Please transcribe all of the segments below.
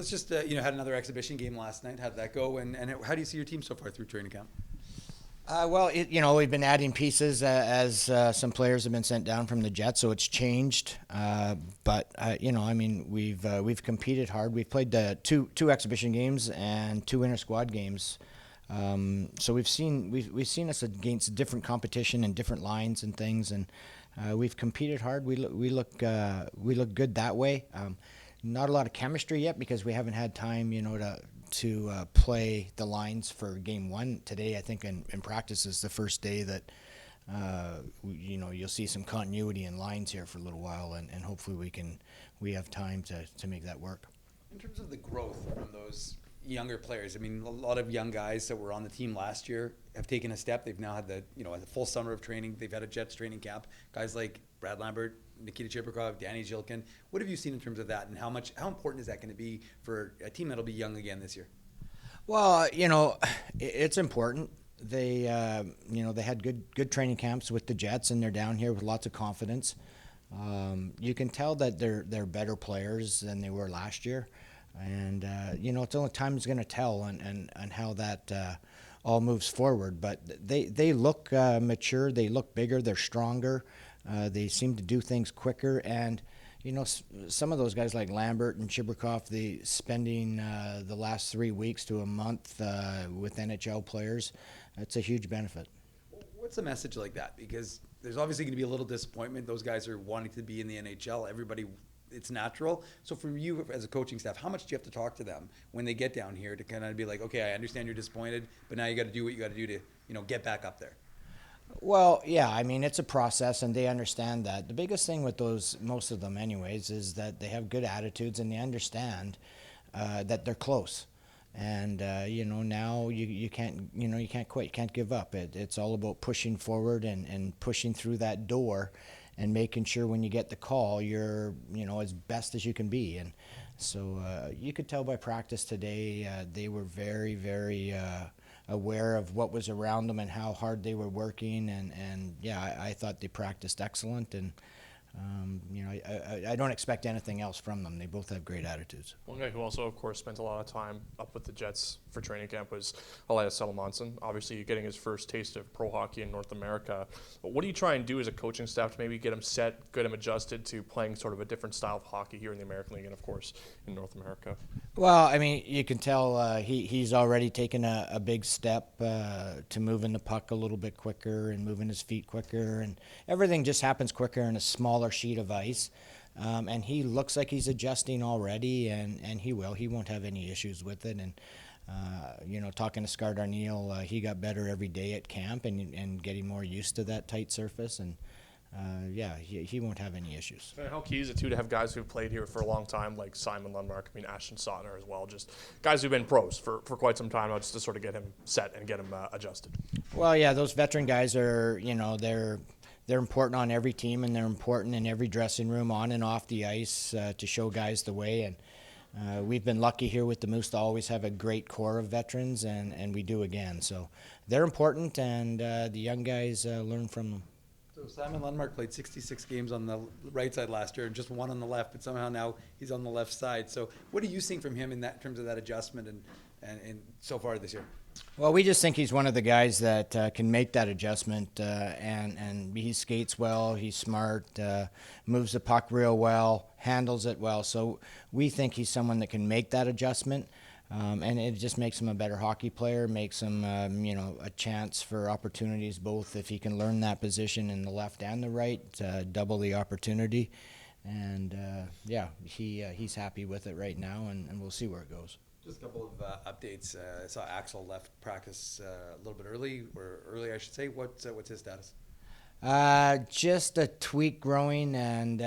let's just had another exhibition game last night. How'd that go? And how do you see your team so far through training camp? We've been adding pieces as some players have been sent down from the Jets, so it's changed. We've competed hard. We've played two exhibition games and two inter squad games. So we've seen us against different competition and different lines and things, and we've competed hard. We look good that way. Not a lot of chemistry yet because we haven't had time, to play the lines for game one. Today, I think in practice is the first day that you'll see some continuity in lines here for a little while, and hopefully we have time to make that work. In terms of the growth from those younger players, I mean, a lot of young guys that were on the team last year have taken a step. They've now had the full summer of training. They've had a Jets training camp. Guys like Brad Lambert, Nikita Chibrikov, Danny Zhilkin. What have you seen in terms of that, and how important is that going to be for a team that'll be young again this year? Well, it's important. They had good training camps with the Jets, and they're down here with lots of confidence. You can tell that they're better players than they were last year, and it's only time is going to tell on how that all moves forward. But they look mature, they look bigger, they're stronger. They seem to do things quicker, and some of those guys like Lambert and Chibrikov, they spending the last 3 weeks to a month with NHL players. That's a huge benefit. What's a message like that? Because there's obviously going to be a little disappointment. Those guys are wanting to be in the NHL. Everybody, it's natural. So for you as a coaching staff, how much do you have to talk to them when they get down here to kind of be like, okay, I understand you're disappointed, but now you got to do what you got to do to get back up there? Well, yeah, I mean, it's a process, and they understand that. The biggest thing with most of them anyways, is that they have good attitudes, and they understand that they're close. And, now you can't quit, you can't give up. It's all about pushing forward and pushing through that door and making sure when you get the call, you're, as best as you can be. And so you could tell by practice today, they were very, very aware of what was around them and how hard they were working, and I thought they practiced excellent, and I don't expect anything else from them. They both have great attitudes. One guy who also, of course, spent a lot of time up with the Jets for training camp was Elias Salomonsson. Obviously, getting his first taste of pro hockey in North America. But what do you try and do as a coaching staff to maybe get him set, get him adjusted to playing sort of a different style of hockey here in the American League and, of course, in North America? Well, I mean, you can tell he's already taken a big step to moving the puck a little bit quicker and moving his feet quicker, and everything just happens quicker in a smaller sheet of ice. And he looks like he's adjusting already, and he will. He won't have any issues with it. And, talking to Scar Darnielle, he got better every day at camp and getting more used to that tight surface. And, he won't have any issues. And how key is it, too, to have guys who've played here for a long time, like Simon Lundmark, Ashton Sautner as well, just guys who've been pros for quite some time now, just to sort of get him set and get him adjusted? Well, yeah, those veteran guys are, they're important on every team, and they're important in every dressing room, on and off the ice, to show guys the way. And we've been lucky here with the Moose to always have a great core of veterans, and we do again. So they're important, and the young guys learn from them. So Simon Lundmark played 66 games on the right side last year and just one on the left, but somehow now he's on the left side. So what are you seeing from him in terms of that adjustment and so far this year? Well, we just think he's one of the guys that can make that adjustment, and he skates well, he's smart, moves the puck real well, handles it well. So we think he's someone that can make that adjustment, and it just makes him a better hockey player, makes him, a chance for opportunities, both if he can learn that position in the left and the right, double the opportunity. And, he's happy with it right now, and we'll see where it goes. Just a couple of updates. I saw Axel left practice a little bit early, I should say. What's his status? Just a tweak growing, and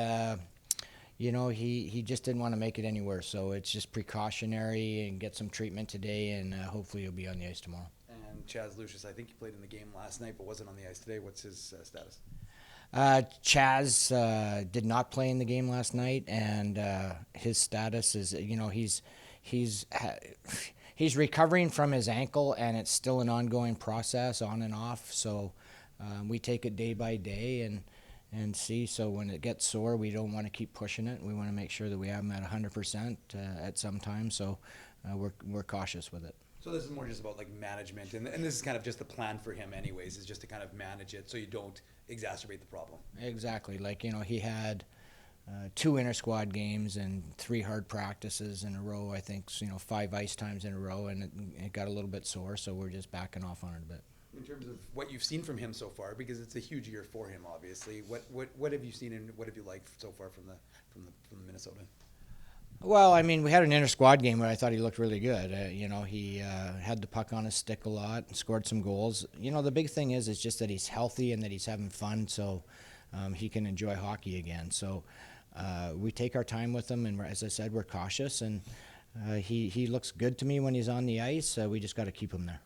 he just didn't want to make it anywhere. So it's just precautionary, and get some treatment today, and hopefully he'll be on the ice tomorrow. And Chaz Lucius, I think he played in the game last night, but wasn't on the ice today. What's his status? Chaz did not play in the game last night, and his status is, he's recovering from his ankle, and it's still an ongoing process, on and off. So we take it day by day, and see. So when it gets sore, we don't want to keep pushing it. We want to make sure that we have him at 100% at some time. So we're cautious with it. So this is more just about like management, and this is kind of just the plan for him anyways, is just to kind of manage it so you don't exacerbate the problem. Exactly. Like, he had 2 inter-squad games and 3 hard practices in a row. I think, 5 ice times in a row, and it got a little bit sore, so we're just backing off on it a bit. In terms of what you've seen from him so far, because it's a huge year for him, obviously. What have you seen and what have you liked so far from the Minnesota? Well, I mean, we had an inter-squad game where I thought he looked really good. He had the puck on his stick a lot and scored some goals. The big thing is just that he's healthy and that he's having fun, so he can enjoy hockey again. So we take our time with him, and as I said, we're cautious, and he looks good to me when he's on the ice. We just got to keep him there.